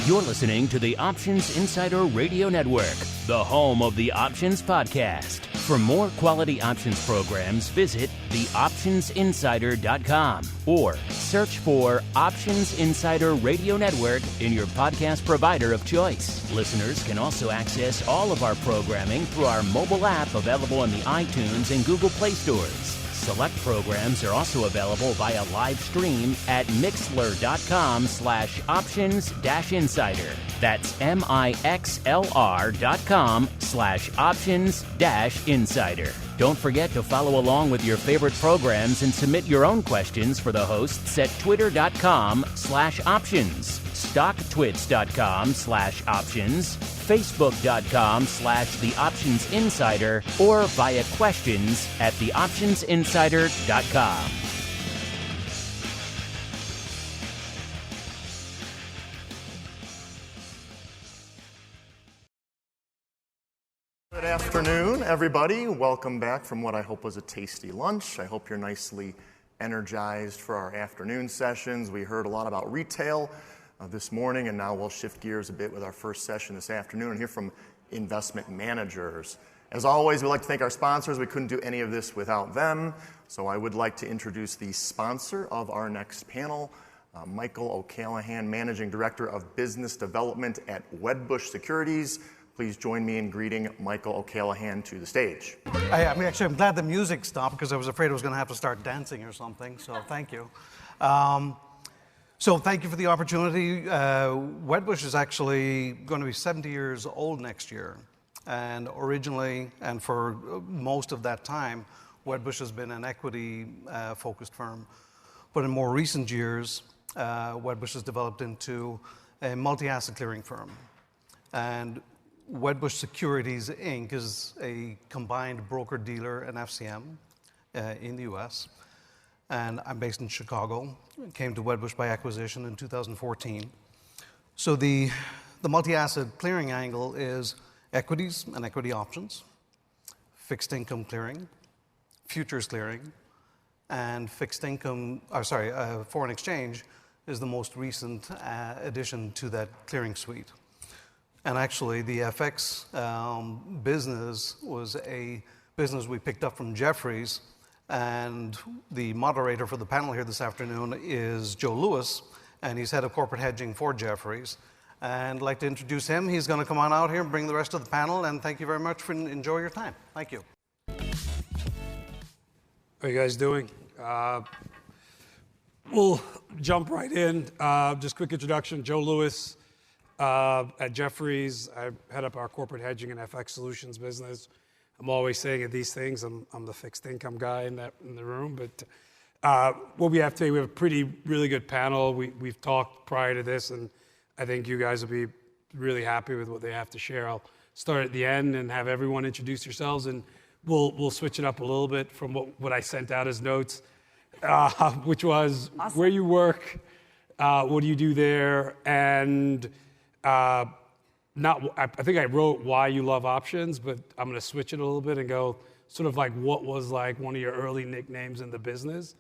You're listening to the Options Insider Radio Network, the home of the Options Podcast. For more quality options programs, visit theoptionsinsider.com or search for Options Insider Radio Network in your podcast provider of choice. Listeners can also access all of our programming through our mobile app available in the iTunes and Google Play stores. Select programs are also available via live stream at mixlr.com/options-insider. That's mixlr.com/options-insider. Don't forget to follow along with your favorite programs and submit your own questions for the hosts at twitter.com/options, stocktwits.com/options, facebook.com/theoptionsinsider, or via questions at theoptionsinsider.com. Good afternoon, everybody. Welcome back from what I hope was a tasty lunch. I hope you're nicely energized for our afternoon sessions. We heard a lot about retail this morning, and now we'll shift gears a bit with our first session this afternoon and hear from investment managers. As always, we'd like to thank our sponsors. We couldn't do any of this without them. So I would like to introduce the sponsor of our next panel, Michael O'Callaghan, Managing Director of Business Development at Wedbush Securities. Please join me in greeting Michael O'Callaghan to the stage. I'm glad the music stopped because I was afraid I was going to have to start dancing or something, so thank you. So thank you for the opportunity. Wedbush is actually going to be 70 years old next year. And originally, and for most of that time, Wedbush has been an equity-focused firm. But in more recent years, Wedbush has developed into a multi-asset clearing firm. And Wedbush Securities, Inc. is a combined broker-dealer and FCM in the U.S. And I'm based in Chicago. Came to Wedbush by acquisition in 2014. So the multi-asset clearing angle is equities and equity options, fixed income clearing, futures clearing, and foreign exchange is the most recent addition to that clearing suite. And actually, the FX business was a business we picked up from Jefferies. And the moderator for the panel here this afternoon is Joe Lewis, and he's head of corporate hedging for Jefferies. And I'd like to introduce him. He's going to come on out here and bring the rest of the panel. And thank you very much for enjoy your time. Thank you. How are you guys doing? We'll jump right in. Just quick introduction, Joe Lewis at Jefferies. I head up our corporate hedging and FX solutions business. I'm always saying at these things, I'm the fixed income guy in the room. But what we have today, we have a really good panel. We've talked prior to this, and I think you guys will be really happy with what they have to share. I'll start at the end and have everyone introduce yourselves, and we'll switch it up a little bit from what I sent out as notes, which was awesome. Where you work, what do you do there, and I think I wrote why you love options, but I'm going to switch it a little bit and go sort of like what was like one of your early nicknames in the business.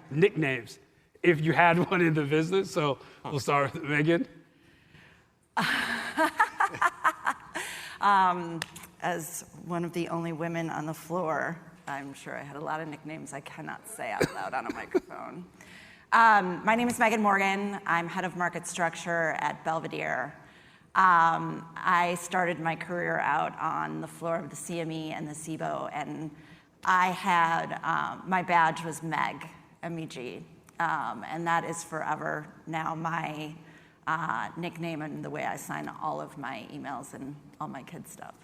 Nicknames, if you had one in the business. So we'll start with Megan. As one of the only women on the floor, I'm sure I had a lot of nicknames I cannot say out loud on a microphone. My name is Megan Morgan. I'm head of market structure at Belvedere. I started my career out on the floor of the CME and the SIBO, and I had, my badge was MEG, M-E-G, and that is forever now my nickname and the way I sign all of my emails and all my kids' stuff.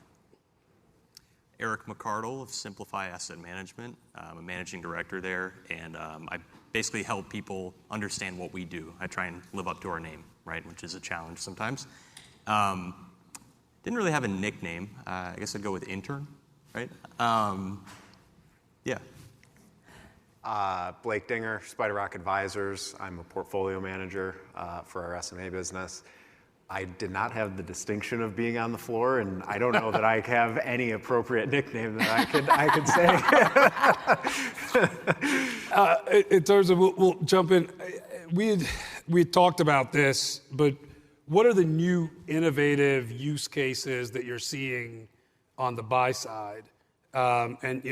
Eric McArdle of Simplify Asset Management. I'm a managing director there, and I basically help people understand what we do. I try and live up to our name, right, which is a challenge sometimes. Didn't really have a nickname. I guess I'd go with intern, right? Yeah. Blake Dinger, SpiderRock Advisors. I'm a portfolio manager for our SMA business. I did not have the distinction of being on the floor, and I don't know that I have any appropriate nickname that I could say. In terms of, we'll jump in. We had talked about this, but what are the new innovative use cases that you're seeing on the buy side? And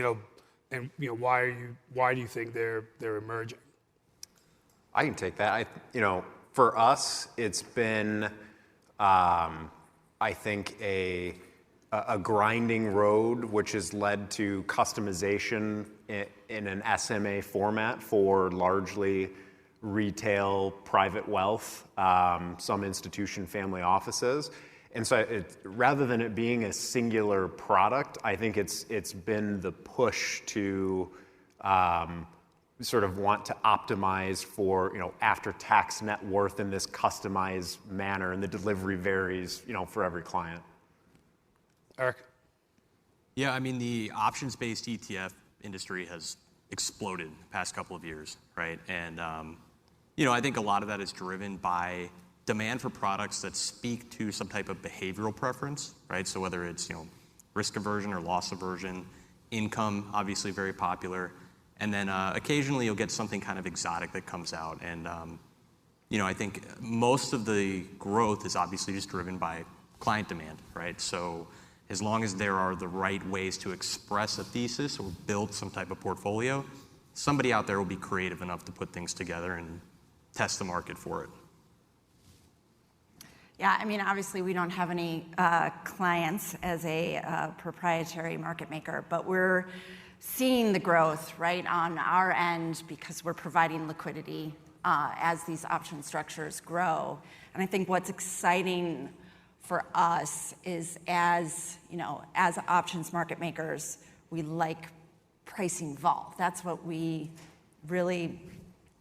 why do you think they're emerging? I can take that. For us, it's been, I think, a grinding road, which has led to customization in an SMA format for largely retail, private wealth, some institution family offices. And so rather than it being a singular product, I think it's been the push to sort of want to optimize for after-tax net worth in this customized manner, and the delivery varies for every client. Eric? Yeah, I mean, the options-based ETF industry has exploded the past couple of years, right? And I think a lot of that is driven by demand for products that speak to some type of behavioral preference, right? So whether it's risk aversion or loss aversion, income, obviously very popular, and then occasionally you'll get something kind of exotic that comes out. And I think most of the growth is obviously just driven by client demand, right? So as long as there are the right ways to express a thesis or build some type of portfolio, somebody out there will be creative enough to put things together and test the market for it. Yeah, I mean, obviously we don't have any clients as a proprietary market maker, but we're seeing the growth right on our end because we're providing liquidity as these option structures grow. And I think what's exciting for us is as options market makers, we like pricing vol. That's what we really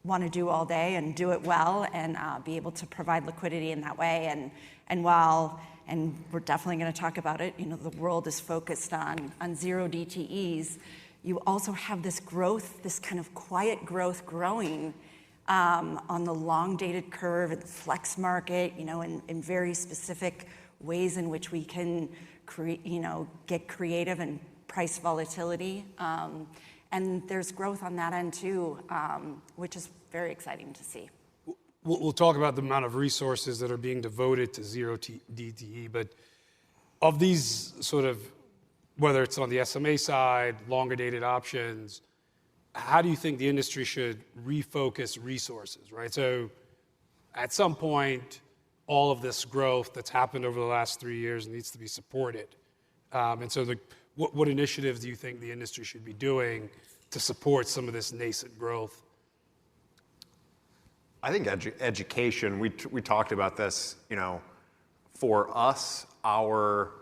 want to do all day and do it well and be able to provide liquidity in that way. And we're definitely going to talk about it, the world is focused on zero DTEs. You also have this growth, this kind of quiet growth growing on the long dated curve and the flex market, in very specific ways in which we can get creative and price volatility. And there's growth on that end too, which is very exciting to see. We'll talk about the amount of resources that are being devoted to zero DTE, but of these sort of, whether it's on the SMA side, longer dated options, how do you think the industry should refocus resources, right? So at some point, all of this growth that's happened over the last 3 years needs to be supported. And so what initiatives do you think the industry should be doing to support some of this nascent growth? I think education, we talked about this, for us, our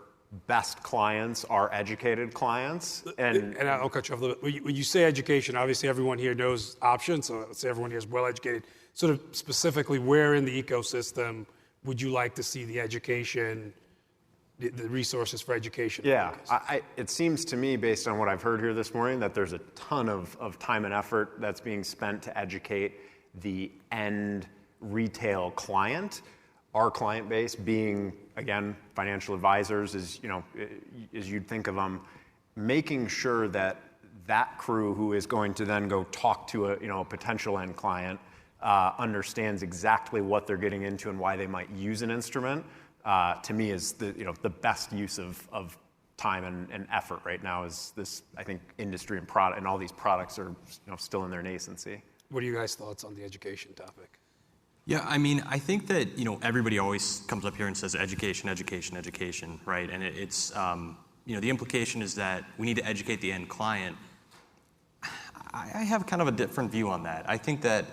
best clients are educated clients. And I'll cut you off a little bit. When you say education, obviously everyone here knows options, so let's say everyone here is well educated. Sort of specifically, where in the ecosystem would you like to see the education, the resources for education? Yeah, it seems to me, based on what I've heard here this morning, that there's a ton of time and effort that's being spent to educate the end retail client. Our client base being, again, financial advisors, as you'd think of them, making sure that crew who is going to then go talk to a potential end client understands exactly what they're getting into and why they might use an instrument. To me, is the best use of time and effort right now. Is this, I think, industry and product, and all these products are still in their nascency. What are you guys' thoughts on the education topic? Yeah, I mean, I think that everybody always comes up here and says education, education, education, right? And it's the implication is that we need to educate the end client. I have kind of a different view on that. I think that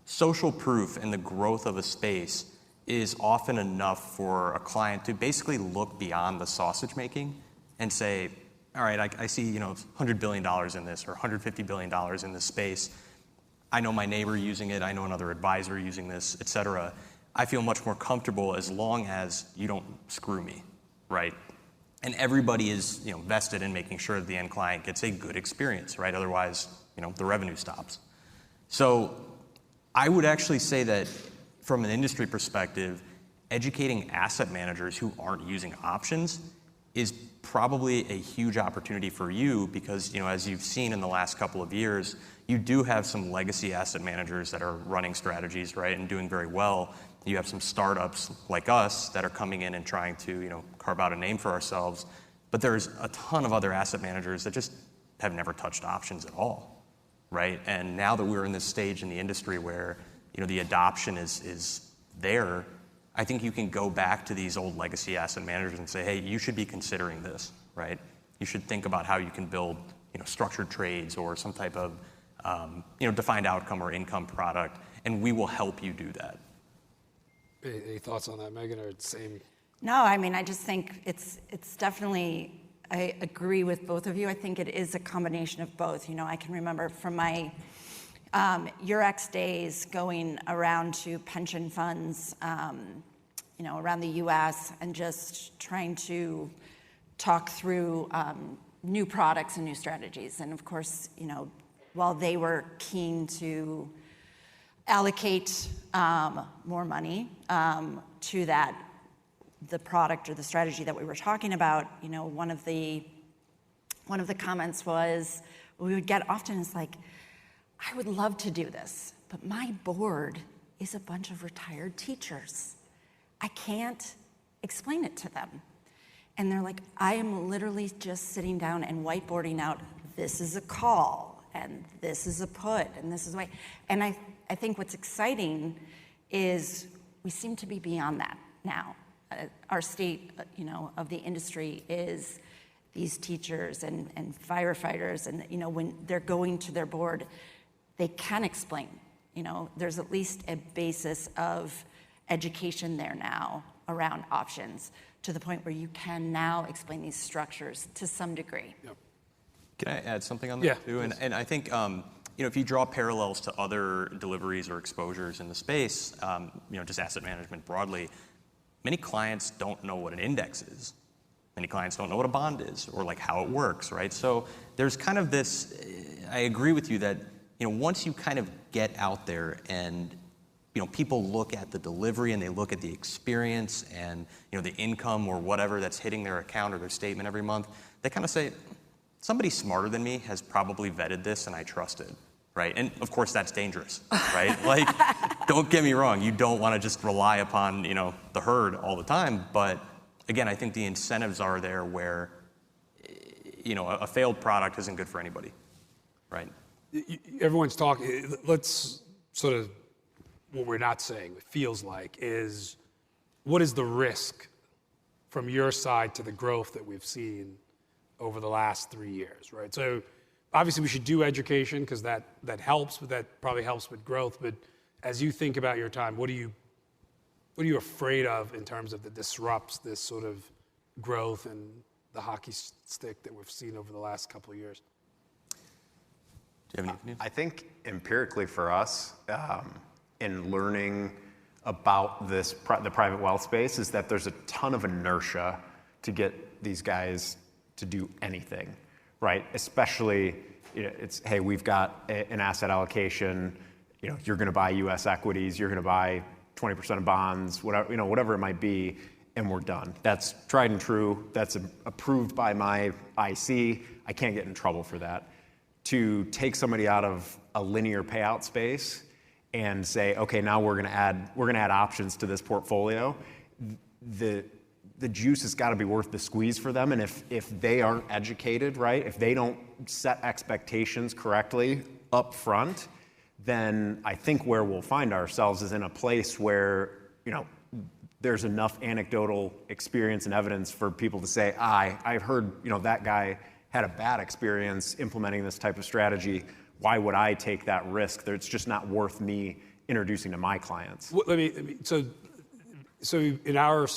social proof and the growth of a space is often enough for a client to basically look beyond the sausage making and say, all right, I see $100 billion in this or $150 billion in this space. I know my neighbor using it. I know another advisor using this, et cetera. I feel much more comfortable as long as you don't screw me, right? And everybody is vested in making sure that the end client gets a good experience, right? Otherwise, the revenue stops. So I would actually say that from an industry perspective, educating asset managers who aren't using options is probably a huge opportunity for you because, as you've seen in the last couple of years, you do have some legacy asset managers that are running strategies, right, and doing very well. You have some startups like us that are coming in and trying to, carve out a name for ourselves. But there's a ton of other asset managers that just have never touched options at all, right? And now that we're in this stage in the industry where, the adoption is there, I think you can go back to these old legacy asset managers and say, hey, you should be considering this, right? You should think about how you can build, structured trades or some type of, defined outcome or income product, and we will help you do that. Any thoughts on that, Megan, or the same? No, I mean, I just think it's definitely, I agree with both of you. I think it is a combination of both. I can remember from my Eurex days going around to pension funds, around the US and just trying to talk through new products and new strategies. And of course, while they were keen to allocate more money to the product or the strategy that we were talking about, one of the comments was, we would get often is like, I would love to do this, but my board is a bunch of retired teachers. I can't explain it to them. And they're like, I am literally just sitting down and whiteboarding out, this is a call, and this is a put, and this is the way. And I think what's exciting is we seem to be beyond that now. Our state, of the industry is these teachers and firefighters, and when they're going to their board, they can explain. There's at least a basis of education there now around options to the point where you can now explain these structures to some degree. Yep. Can I add something on that too? And I think if you draw parallels to other deliveries or exposures in the space, just asset management broadly, many clients don't know what an index is. Many clients don't know what a bond is or like how it works, right? So there's kind of this, I agree with you that, once you kind of get out there and, people look at the delivery and they look at the experience and, the income or whatever that's hitting their account or their statement every month, they kind of say, somebody smarter than me has probably vetted this and I trust it, right? And of course that's dangerous, right? Like, don't get me wrong, you don't want to just rely upon, the herd all the time. But again, I think the incentives are there where, a failed product isn't good for anybody, right? Everyone's talking, let's sort of, what we're not saying, it feels like, is what is the risk from your side to the growth that we've seen over the last 3 years, right? So obviously we should do education because that helps, but that probably helps with growth. But as you think about your time, what are you afraid of in terms of that disrupts this sort of growth and the hockey stick that we've seen over the last couple of years? Do you have any opinion? I think empirically for us, in learning about the private wealth space, is that there's a ton of inertia to get these guys to do anything, right? Especially, it's, hey, we've got an asset allocation, you're going to buy U.S. equities, you're going to buy 20% of bonds, whatever it might be, and we're done. That's tried and true. That's approved by my IC. I can't get in trouble for that. To take somebody out of a linear payout space and say, okay, now we're going to add options to this portfolio. The juice has got to be worth the squeeze for them. And if they aren't educated, right, if they don't set expectations correctly up front, then I think where we'll find ourselves is in a place where, there's enough anecdotal experience and evidence for people to say, I've heard, that guy had a bad experience implementing this type of strategy. Why would I take that risk? It's just not worth me introducing to my clients. So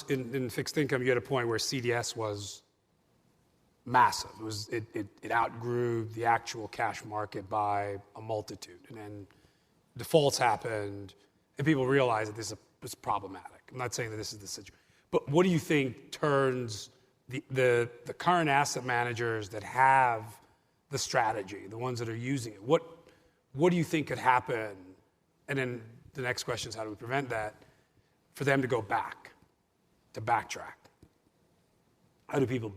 in fixed income, you had a point where CDS was massive. It outgrew the actual cash market by a multitude, and then defaults happened, and people realized that this is problematic. I'm not saying that this is the situation, but what do you think turns the current asset managers that have the strategy, the ones that are using it? What do you think could happen? And then the next question is, how do we prevent that? For them to go back, to backtrack. How do people,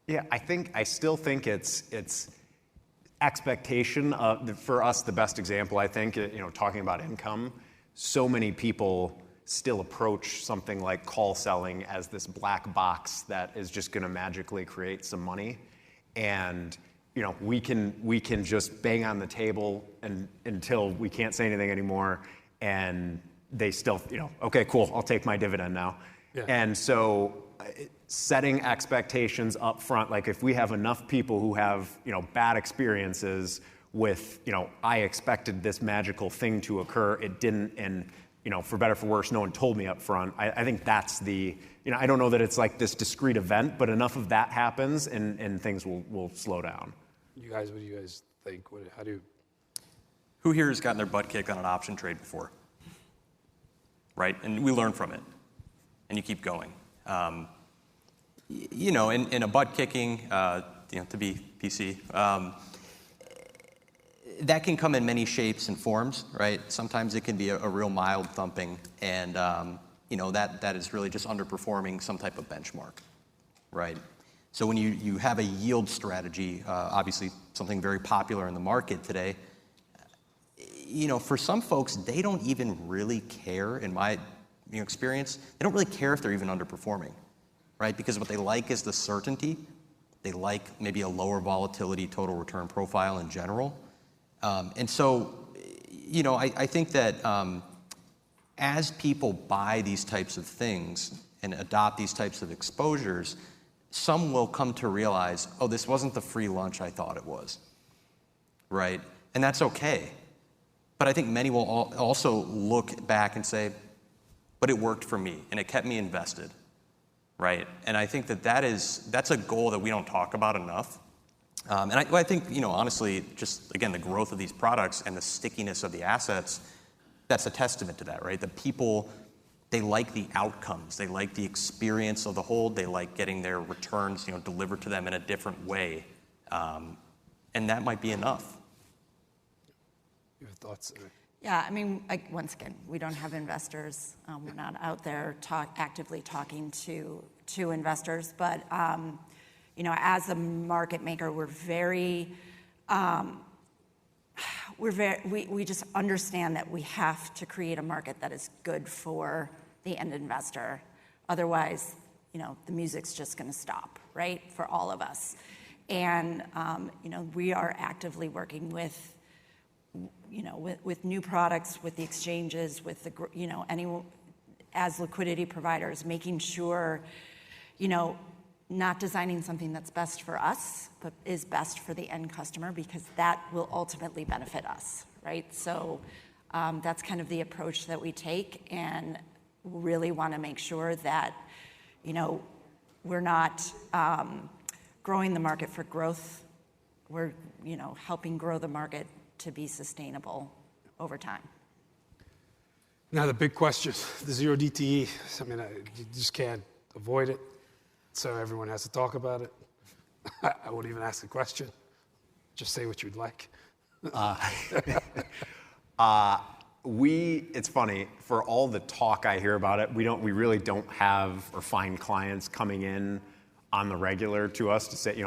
Yeah, I still think it's expectation of, for us, the best example, I think, talking about income, so many people still approach something like call selling as this black box that is just going to magically create some money. And we can just bang on the table until we can't say anything anymore, and they still, okay, cool, I'll take my dividend now. Yeah. And so setting expectations up front, like if we have enough people who have, bad experiences with, I expected this magical thing to occur, it didn't, and, for better or for worse, no one told me up front. I think that's the, I don't know that it's like this discrete event, but enough of that happens and things will slow down. What do you guys think? Who here has gotten their butt kicked on an option trade before? Right? And we learn from it. And you keep going. In a butt kicking, to be PC, that can come in many shapes and forms, right? Sometimes it can be a real mild thumping, and that is really just underperforming some type of benchmark, right? So when you have a yield strategy, obviously something very popular in the market today, for some folks, they don't even really care, in my experience, they don't really care if they're even underperforming, right? Because what they like is the certainty. They like maybe a lower volatility total return profile in general. And so, I think that as people buy these types of things and adopt these types of exposures, some will come to realize, oh, this wasn't the free lunch I thought it was, right? And that's okay. But I think many will also look back and say, but it worked for me, and it kept me invested, right? And I think that's a goal that we don't talk about enough. And I think, honestly, just, again, the growth of these products and the stickiness of the assets, that's a testament to that, right? The people, they like the outcomes. They like the experience of the hold. They like getting their returns, delivered to them in a different way. And that might be enough. You have thoughts? Yeah, once again, we don't have investors. We're not out there actively talking to investors. But, as a market maker, we just understand that we have to create a market that is good for the end investor. Otherwise, the music's just going to stop, right, for all of us. And, we are actively working with new products, with the exchanges, with the, as liquidity providers, making sure, not designing something that's best for us, but is best for the end customer, because that will ultimately benefit us, right? So that's kind of the approach that we take, and really want to make sure that, we're not growing the market for growth. We're, helping grow the market to be sustainable over time. Now the big question, the zero DTE. You just can't avoid it. So everyone has to talk about it. I won't even ask the question. Just say what you'd like. It's funny, for all the talk I hear about it, we really don't have or find clients coming in on the regular to us to say,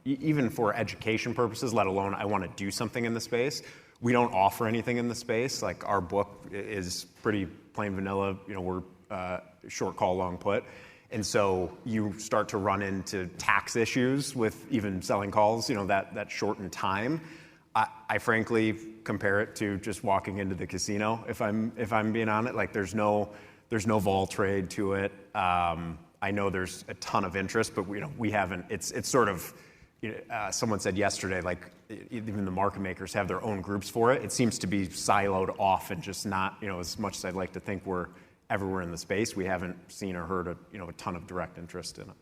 even for education purposes, let alone I want to do something in the space. We don't offer anything in the space. Like, our book is pretty plain vanilla. We're short call, long put. And so you start to run into tax issues with even selling calls, that shortened time. I frankly compare it to just walking into the casino, if I'm being honest. Like, there's no vol trade to it. I know there's a ton of interest, but we haven't. It's sort of, someone said yesterday, like, even the market makers have their own groups for it. It seems to be siloed off and just not, as much as I'd like to think we're everywhere in the space, we haven't seen or heard a ton of direct interest in it.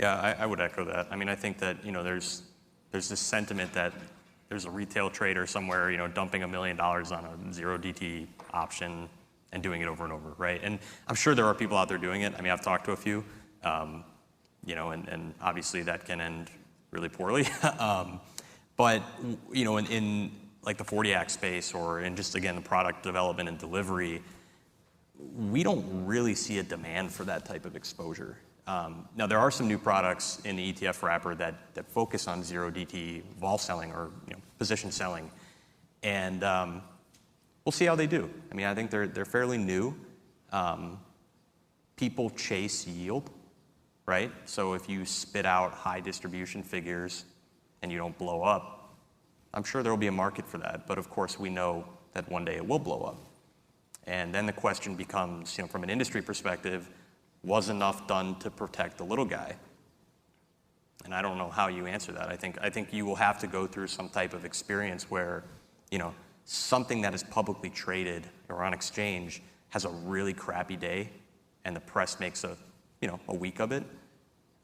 Yeah, I would echo that. I think that, there's this sentiment that there's a retail trader somewhere, dumping $1 million on a zero DT option and doing it over and over, right? And I'm sure there are people out there doing it. I've talked to a few, and obviously that can end really poorly. But, in like the 40 Act space, or in just, again, the product development and delivery, we don't really see a demand for that type of exposure. Now, there are some new products in the ETF wrapper that focus on zero DT vol selling or position selling, and we'll see how they do. I mean, I think they're fairly new. People chase yield, right? So if you spit out high distribution figures and you don't blow up, I'm sure there will be a market for that. But of course, we know that one day it will blow up. And then the question becomes, from an industry perspective, was enough done to protect the little guy? And I don't know how you answer that. I think you will have to go through some type of experience where, something that is publicly traded or on exchange has a really crappy day, and the press makes a week of it,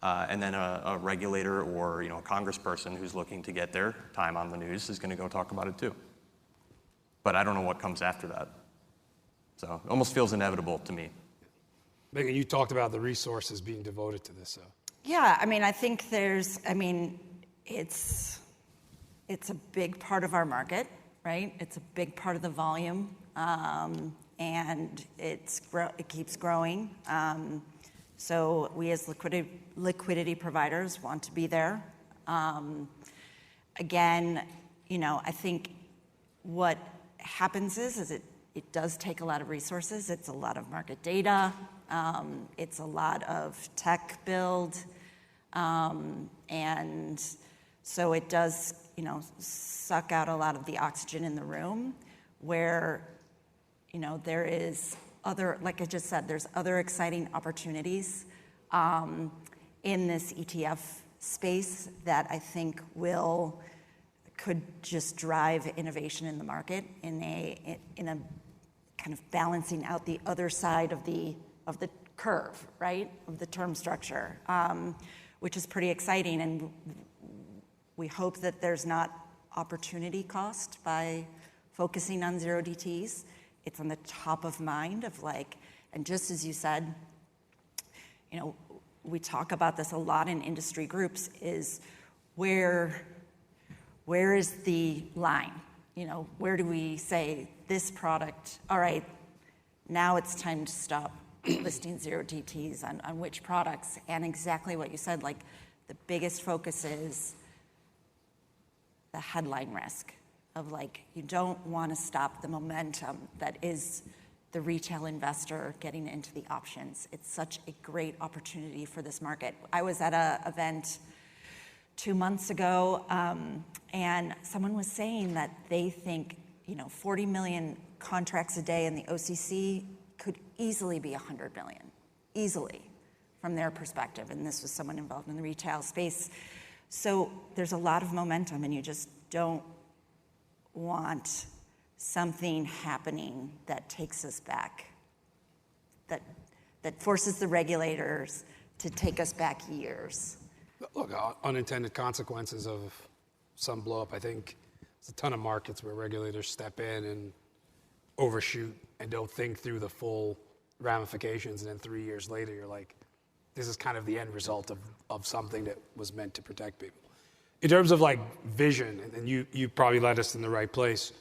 and then a regulator or a congressperson who's looking to get their time on the news is going to go talk about it too. But I don't know what comes after that. So it almost feels inevitable to me. Megan, you talked about the resources being devoted to this. Yeah, I think it's a big part of our market, right? It's a big part of the volume, and it keeps growing. So we as liquidity providers want to be there. Again, I think what happens is it does take a lot of resources. It's a lot of market data. It's a lot of tech build. And so it does, suck out a lot of the oxygen in the room where, there is like I just said, there's other exciting opportunities in this ETF space that I think could just drive innovation in the market in a kind of balancing out the other side of the curve, right, of the term structure, which is pretty exciting. And we hope that there's not opportunity cost by focusing on 0DTs. It's on the top of mind of and just as you said, we talk about this a lot in industry groups, is where is the line? Where do we say this product, all right, now it's time to stop listing 0DTs on which products? And exactly what you said, the biggest focus is the headline risk of you don't want to stop the momentum that is the retail investor getting into the options. It's such a great opportunity for this market. I was at an event 2 months ago, and someone was saying that they think 40 million contracts a day in the OCC could easily be 100 million, easily, from their perspective. And this was someone involved in the retail space. So there's a lot of momentum, and you just don't want something happening that takes us back, that forces the regulators to take us back years. Look, unintended consequences of some blow up. I think there's a ton of markets where regulators step in and overshoot and don't think through the full ramifications. And then 3 years later, you're like, this is kind of the end result of something that was meant to protect people. In terms of vision, and you probably led us in the right place,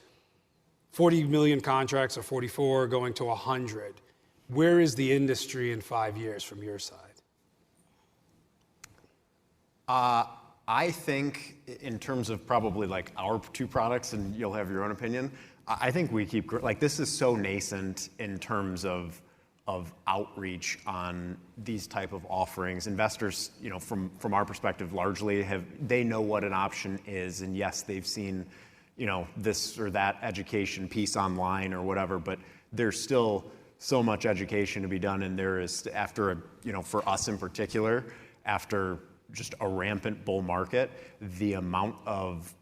40 million contracts or 44 going to 100. Where is the industry in 5 years from your side? I think in terms of probably our two products, and you'll have your own opinion, I think we keep, this is so nascent in terms of outreach on these type of offerings. Investors, from our perspective, largely they know what an option is, and yes, they've seen, this or that education piece online or whatever, but there's still so much education to be done, and there is, after for us in particular, after just a rampant bull market, the amount of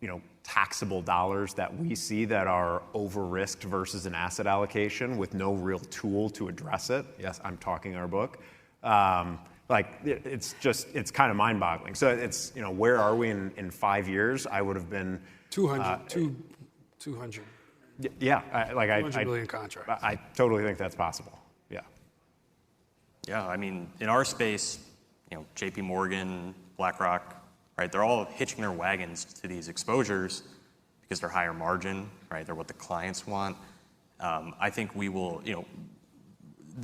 taxable dollars that we see that are over-risked versus an asset allocation with no real tool to address it. Yes, I'm talking our book. It's kind of mind-boggling. So it's, where are we in 5 years? I would have been 200. Yeah, 200 million contracts. I totally think that's possible. Yeah. Yeah, I mean, in our space, JP Morgan, BlackRock, right? They're all hitching their wagons to these exposures because they're higher margin, right? They're what the clients want. I think we will,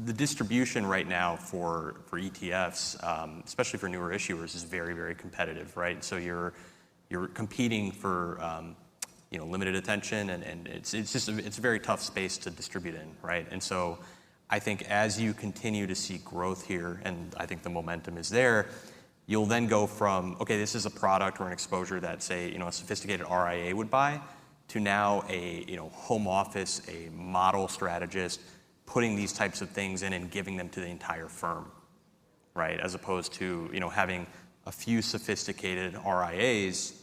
the distribution right now for ETFs, especially for newer issuers, is very, very competitive, right? So you're competing for limited attention, and it's a very tough space to distribute in, right? And so I think as you continue to see growth here, and I think the momentum is there, you'll then go from, okay, this is a product or an exposure that, say, a sophisticated RIA would buy, to now a home office, a model strategist, putting these types of things in and giving them to the entire firm, right? As opposed to having a few sophisticated RIAs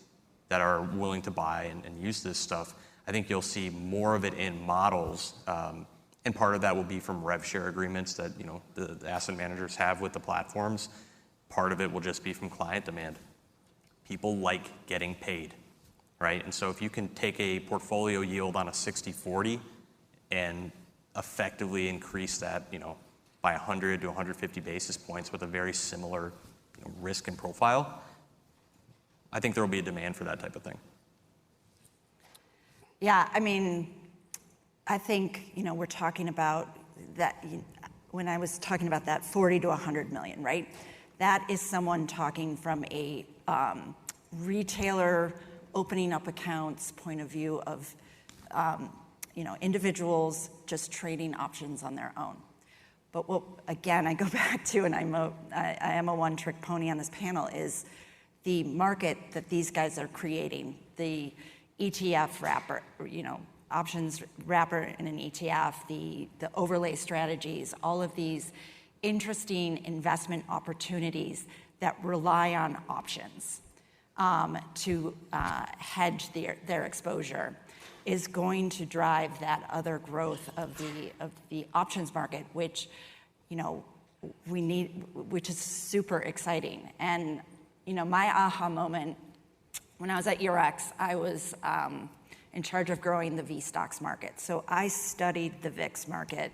that are willing to buy and use this stuff. I think you'll see more of it in models, and part of that will be from rev share agreements that the asset managers have with the platforms. Part of it will just be from client demand. People like getting paid, right? And so if you can take a portfolio yield on a 60-40 and effectively increase that, by 100 to 150 basis points with a very similar risk and profile, I think there will be a demand for that type of thing. Yeah, I mean, I think, we're talking about that, when I was talking about that 40 to 100 million, right? That is someone talking from a retailer opening up accounts point of view of, individuals just trading options on their own. But what, again, I go back to, and I am a one-trick pony on this panel, is the market that these guys are creating, the ETF wrapper, options wrapper in an ETF, the overlay strategies, all of these interesting investment opportunities that rely on options to hedge their exposure, is going to drive that other growth of the options market, which we need, which is super exciting. And my aha moment when I was at Eurex, I was in charge of growing the V stocks market. So I studied the VIX market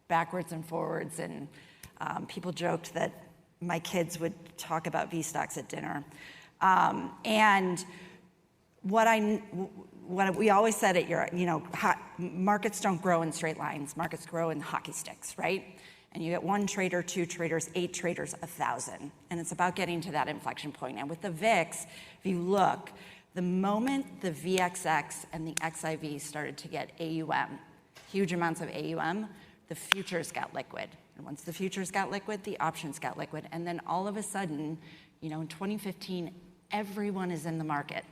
backwards and forwards, and people joked that my kids would talk about V stocks at dinner. And what we always said at Eurex, markets don't grow in straight lines. Markets grow in hockey sticks, right? And you get 1 trader, 2 traders, 8 traders, 1,000. And it's about getting to that inflection point. And with the VIX, if you look, the moment the VXX and the XIV started to get AUM, huge amounts of AUM, the futures got liquid. And once the futures got liquid, the options got liquid. And then all of a sudden, in 2015, everyone is in the market,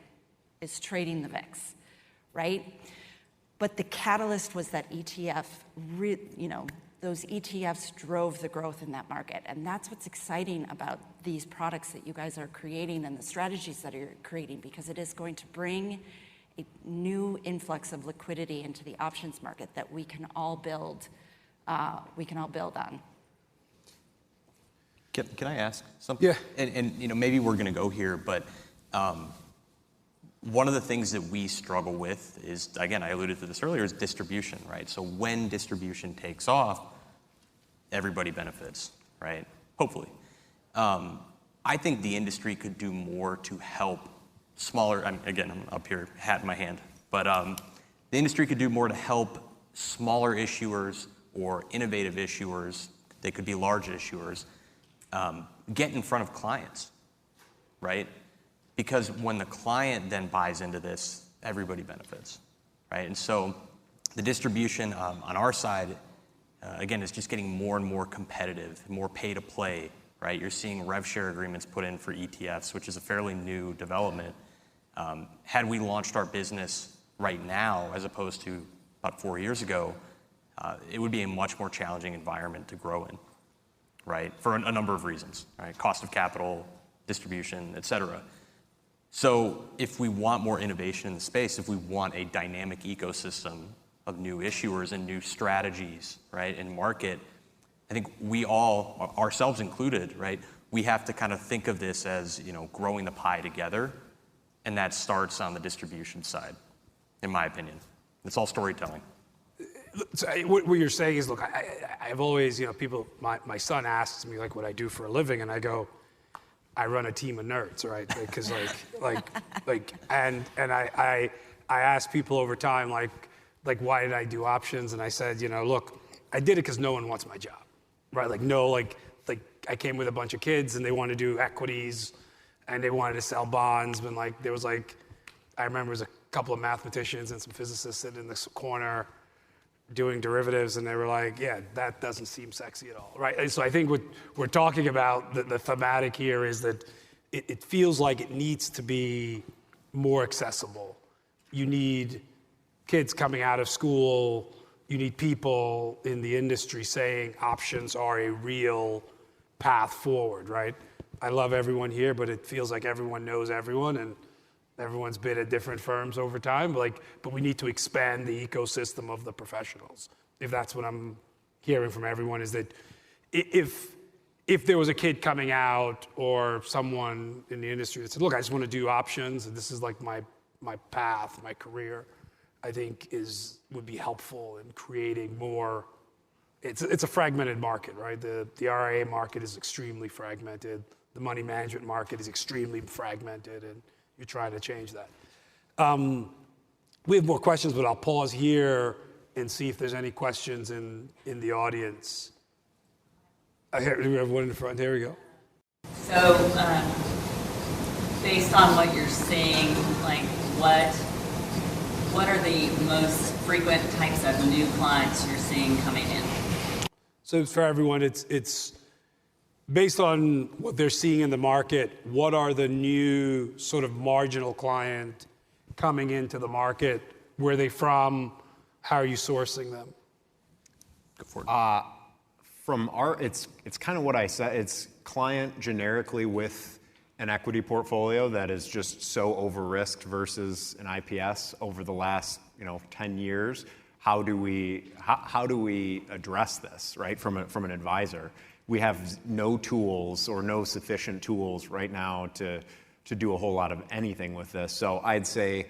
is trading the VIX, right? But the catalyst was that ETF, those ETFs drove the growth in that market. And that's what's exciting about these products that you guys are creating and the strategies that you're creating, because it is going to bring a new influx of liquidity into the options market that we can all build on. Can I ask something? Yeah. And maybe we're going to go here, but one of the things that we struggle with is, again, I alluded to this earlier, is distribution, right? So when distribution takes off, everybody benefits, right? Hopefully. I think the industry could do more to help smaller, I'm up here, hat in my hand, but the industry could do more to help smaller issuers or innovative issuers, they could be large issuers, get in front of clients, right? Because when the client then buys into this, everybody benefits, right? And so the distribution on our side, again, is just getting more and more competitive, more pay to play, right? You're seeing rev share agreements put in for ETFs, which is a fairly new development. Had we launched our business right now, as opposed to about 4 years ago, it would be a much more challenging environment to grow in, right? For a number of reasons, right? Cost of capital, distribution, et cetera. So if we want more innovation in the space, if we want a dynamic ecosystem of new issuers and new strategies, right, in market, I think we all, ourselves included, right, we have to kind of think of this as, growing the pie together, and that starts on the distribution side, in my opinion. It's all storytelling. So what you're saying is, look, I've always, people, my son asks me, what I do for a living, and I go, I run a team of nerds, right? Because and I ask people over time, why did I do options? And I said, look, I did it because no one wants my job, right? I came with a bunch of kids and they wanted to do equities and they wanted to sell bonds. And there was I remember it was couple of mathematicians and some physicists sitting in this corner doing derivatives, and they were like, yeah, that doesn't seem sexy at all, right? And so I think what we're talking about, the thematic here is that it feels like it needs to be more accessible. You need kids coming out of school, you need people in the industry saying options are a real path forward, right? I love everyone here, but it feels like everyone knows everyone, and everyone's been at different firms over time. But we need to expand the ecosystem of the professionals. If that's what I'm hearing from everyone, is that if there was a kid coming out or someone in the industry that said, look, I just want to do options, and this is like my path, my career, I think would be helpful in creating more. It's a fragmented market, right? The RIA market is extremely fragmented. The money management market is extremely fragmented, and you're trying to change that. We have more questions, but I'll pause here and see if there's any questions in the audience. Here, we have one in the front. There we go. So, based on what you're seeing, like what are the most frequent types of new clients you're seeing coming in? So for everyone, it's based on what they're seeing in the market. What are the new sort of marginal client coming into the market? Where are they from? How are you sourcing them? Go for it. It's kind of what I said. It's client generically with an equity portfolio that is just so over-risked versus an IPS over the last 10 years. How do we address this, right? From an advisor, we have no tools or no sufficient tools right now to do a whole lot of anything with this. So I'd say,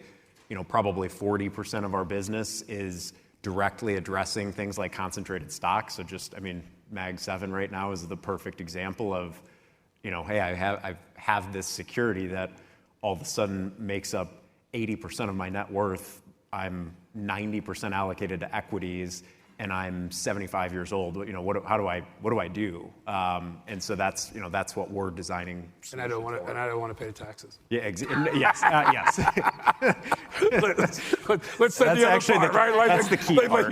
probably 40% of our business is directly addressing things like concentrated stocks. So Mag 7 right now is the perfect example of, hey, I have this security that all of a sudden makes up 80% of my net worth. I'm 90% allocated to equities, and I'm 75 years old. What do I do? And so that's what we're designing. And I don't want to pay taxes. Yeah, yes, yes. Let's set the other part, right? That's the key part.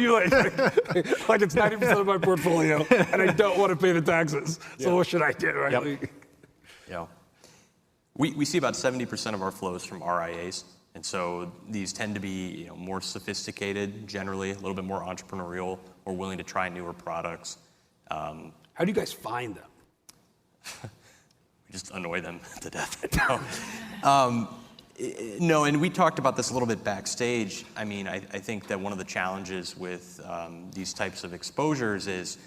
Like it's 90% of my portfolio, and I don't want to pay the taxes. So what should I do? Right? Yep. Yeah. We see about 70% of our flows from RIAs. And so these tend to be more sophisticated, generally, a little bit more entrepreneurial, or willing to try newer products. How do you guys find them? We just annoy them to death. No, and we talked about this a little bit backstage. I think that one of the challenges with these types of exposures is,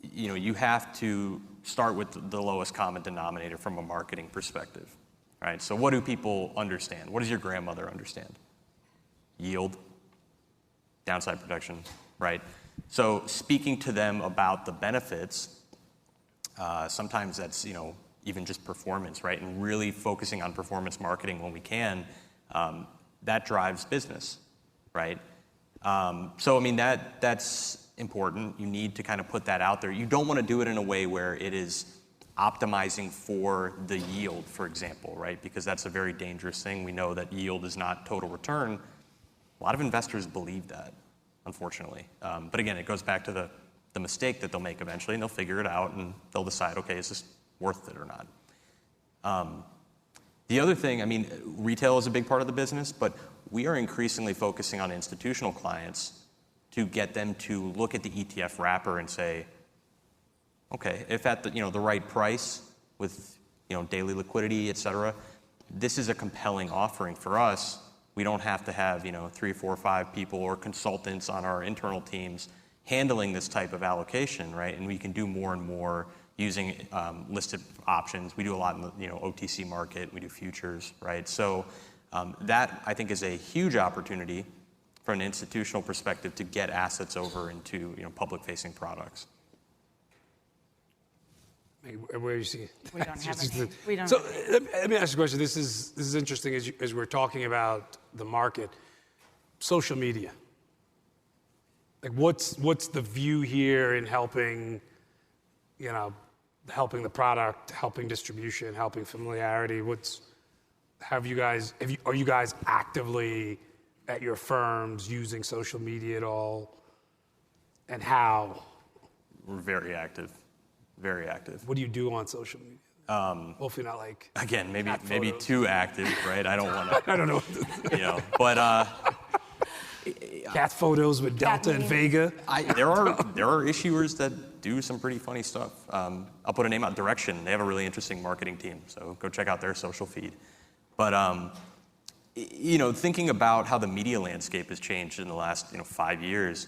you have to start with the lowest common denominator from a marketing perspective. Right, so what do people understand? What does your grandmother understand? Yield, downside protection, right? So speaking to them about the benefits, sometimes that's even just performance, right? And really focusing on performance marketing when we can, that drives business, right? So that's important. You need to kind of put that out there. You don't want to do it in a way where it is optimizing for the yield, for example, right? Because that's a very dangerous thing. We know that yield is not total return. A lot of investors believe that, unfortunately. But again, it goes back to the mistake that they'll make eventually, and they'll figure it out, and they'll decide, okay, is this worth it or not? The other thing, retail is a big part of the business, but we are increasingly focusing on institutional clients to get them to look at the ETF wrapper and say, okay, if at the right price with daily liquidity, et cetera, this is a compelling offering for us. We don't have to have 3, 4, 5 people or consultants on our internal teams handling this type of allocation, right? And we can do more and more using listed options. We do a lot in the OTC market. We do futures, right? So that I think is a huge opportunity from an institutional perspective to get assets over into public-facing products. Where you see? We don't have any. We don't. So let me ask you a question. This is interesting as we're talking about the market. Social media. Like what's the view here in helping, helping the product, helping distribution, helping familiarity? Are you guys actively at your firms using social media at all, and how? We're very active, very active. What do you do on social media? Hopefully not like Again, maybe photos. too active, right? I don't want to. I don't know. But Cat photos with Delta and Vega. there are issuers that do some pretty funny stuff. I'll put a name out, Direction. They have a really interesting marketing team, so go check out their social feed. But thinking about how the media landscape has changed in the last 5 years,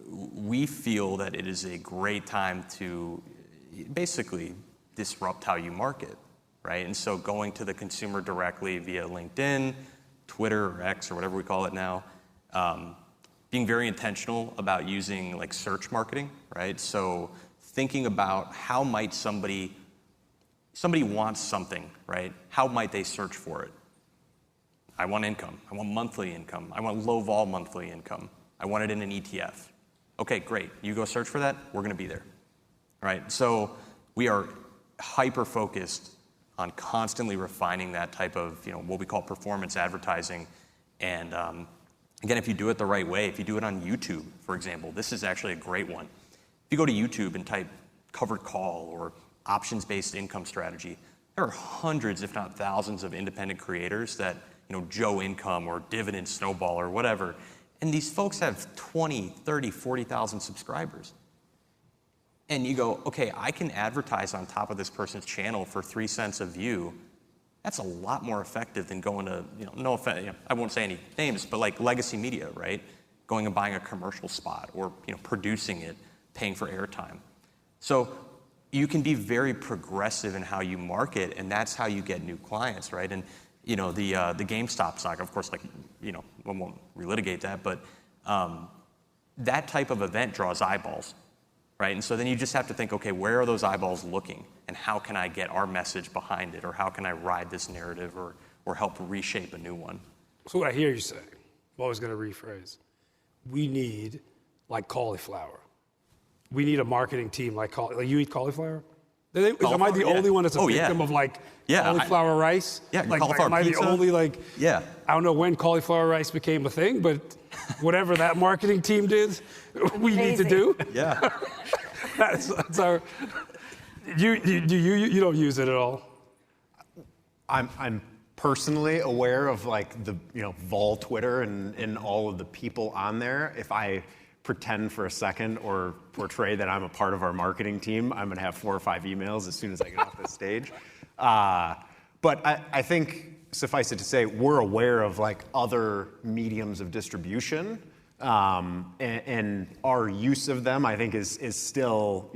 we feel that it is a great time to basically disrupt how you market, right? And so going to the consumer directly via LinkedIn, Twitter, or X, or whatever we call it now, being very intentional about using like search marketing, right? So thinking about how might somebody wants something, right? How might they search for it? I want income. I want monthly income. I want low vol monthly income. I want it in an ETF. Okay, great. You go search for that. We're going to be there, right? So we are hyper focused on constantly refining that type of what we call performance advertising. And again, if you do it the right way, if you do it on YouTube, for example, this is actually a great one. If you go to YouTube and type covered call or options-based income strategy, there are hundreds, if not thousands, of independent creators that, Joe Income or Dividend Snowball or whatever. And these folks have 20, 30, 40,000 subscribers. And you go, okay, I can advertise on top of this person's channel for 3 cents a view. That's a lot more effective than going to, no offense, I won't say any names, but like legacy media, right? Going and buying a commercial spot or, producing it, paying for airtime. So you can be very progressive in how you market, and that's how you get new clients, right? And, the GameStop stock, of course, I won't relitigate that, but that type of event draws eyeballs, right? And so then you just have to think, okay, where are those eyeballs looking? And how can I get our message behind it? Or how can I ride this narrative or help reshape a new one? So what I hear you say, I'm always going to rephrase. We need like cauliflower. We need a marketing team like cauliflower. Like you eat cauliflower? Am I the only one that's a victim of cauliflower rice? Yeah, cauliflower am I pizza? the only Yeah. I don't know when cauliflower rice became a thing, but whatever that marketing team did, we need to do. Yeah. That's our. You don't use it at all. I'm personally aware of the vol Twitter and all of the people on there. If I pretend for a second or portray that I'm a part of our marketing team, I'm going to have 4 or 5 emails as soon as I get off the stage. But I think, suffice it to say, we're aware of other mediums of distribution, and our use of them, I think, is still,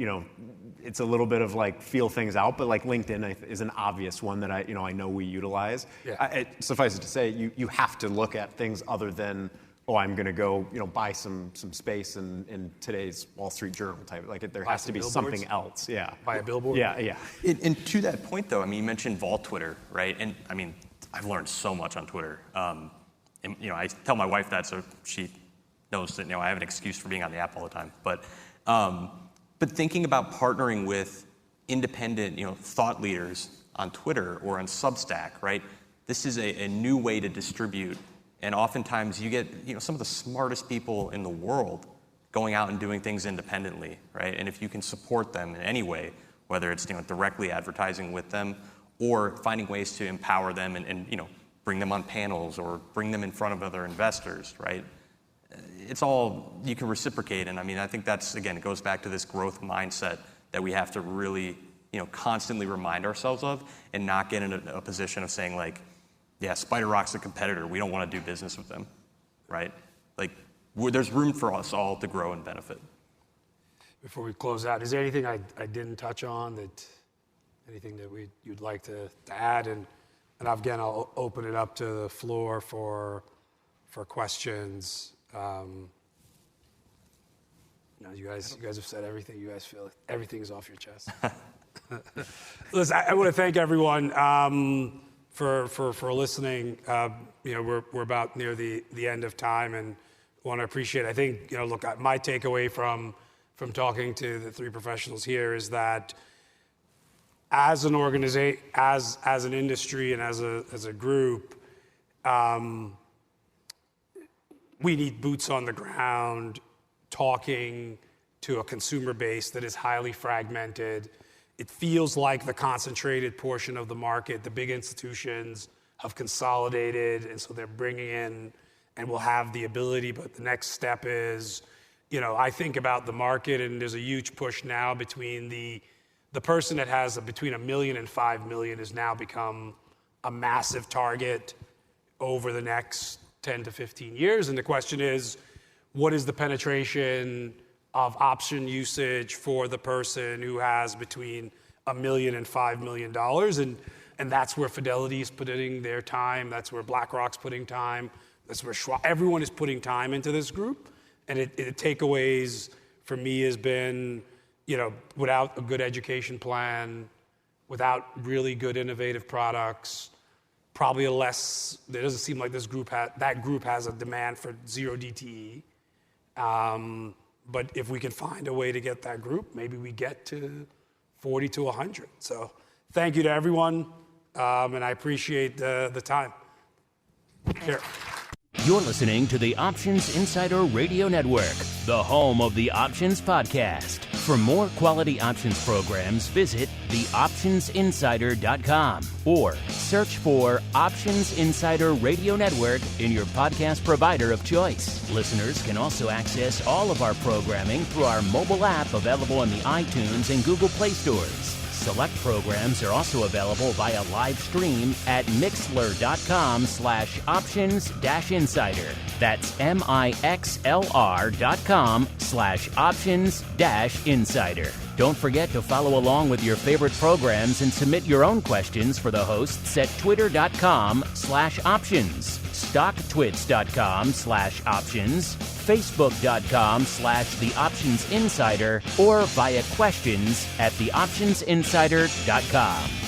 it's a little bit of feel things out, but LinkedIn is an obvious one that I know we utilize. Yeah. Suffice it to say, you have to look at things other than, I'm going to go, buy some space in today's Wall Street Journal type. There has to be something else. Yeah. Buy a billboard? Yeah. And to that point, though, you mentioned vol Twitter, right? And I've learned so much on Twitter. And I tell my wife that so she knows that I have an excuse for being on the app all the time. But thinking about partnering with independent thought leaders on Twitter or on Substack, right? This is a new way to distribute. And oftentimes you get some of the smartest people in the world going out and doing things independently, right? And if you can support them in any way, whether it's directly advertising with them or finding ways to empower them and bring them on panels or bring them in front of other investors, right? It's all you can reciprocate. And I think that's, again, it goes back to this growth mindset that we have to really constantly remind ourselves of and not get in a position of saying yeah, SpiderRock's a competitor. We don't want to do business with them, right? There's room for us all to grow and benefit. Before we close out, is there anything I didn't touch on anything that you'd like to add? And again, I'll open it up to the floor for questions. You guys have said everything. You guys feel like everything's off your chest. Listen, I want to thank everyone. For listening. We're about near the end of time, and want to appreciate. I think look, my takeaway from talking to the 3 professionals here is that as an organization, as an industry, and as a group, we need boots on the ground talking to a consumer base that is highly fragmented. It feels like the concentrated portion of the market, the big institutions have consolidated, and so they're bringing in and will have the ability, but the next step is, I think about the market, and there's a huge push now between the person that has between 1 million and 5 million has now become a massive target over the next 10 to 15 years. And the question is, what is the penetration of option usage for the person who has between $1 million and $5 million? And that's where Fidelity is putting their time. That's where BlackRock's putting time. That's where everyone is putting time into this group. And it takeaways for me has been, without a good education plan, without really good innovative products, probably there doesn't seem like that group has a demand for zero DTE. But if we can find a way to get that group, maybe we get to 40 to 100. So thank you to everyone, and I appreciate the time. Here. You're listening to the Options Insider Radio Network, the home of the Options Podcast. For more quality options programs, visit theoptionsinsider.com or search for Options Insider Radio Network in your podcast provider of choice. Listeners can also access all of our programming through our mobile app available in the iTunes and Google Play stores. Select programs are also available via live stream at mixlr.com/options-insider. That's mixlr.com/options-insider. Don't forget to follow along with your favorite programs and submit your own questions for the hosts at twitter.com/options, stocktwits.com/options, facebook.com/theoptionsinsider, or via questions@theoptionsinsider.com.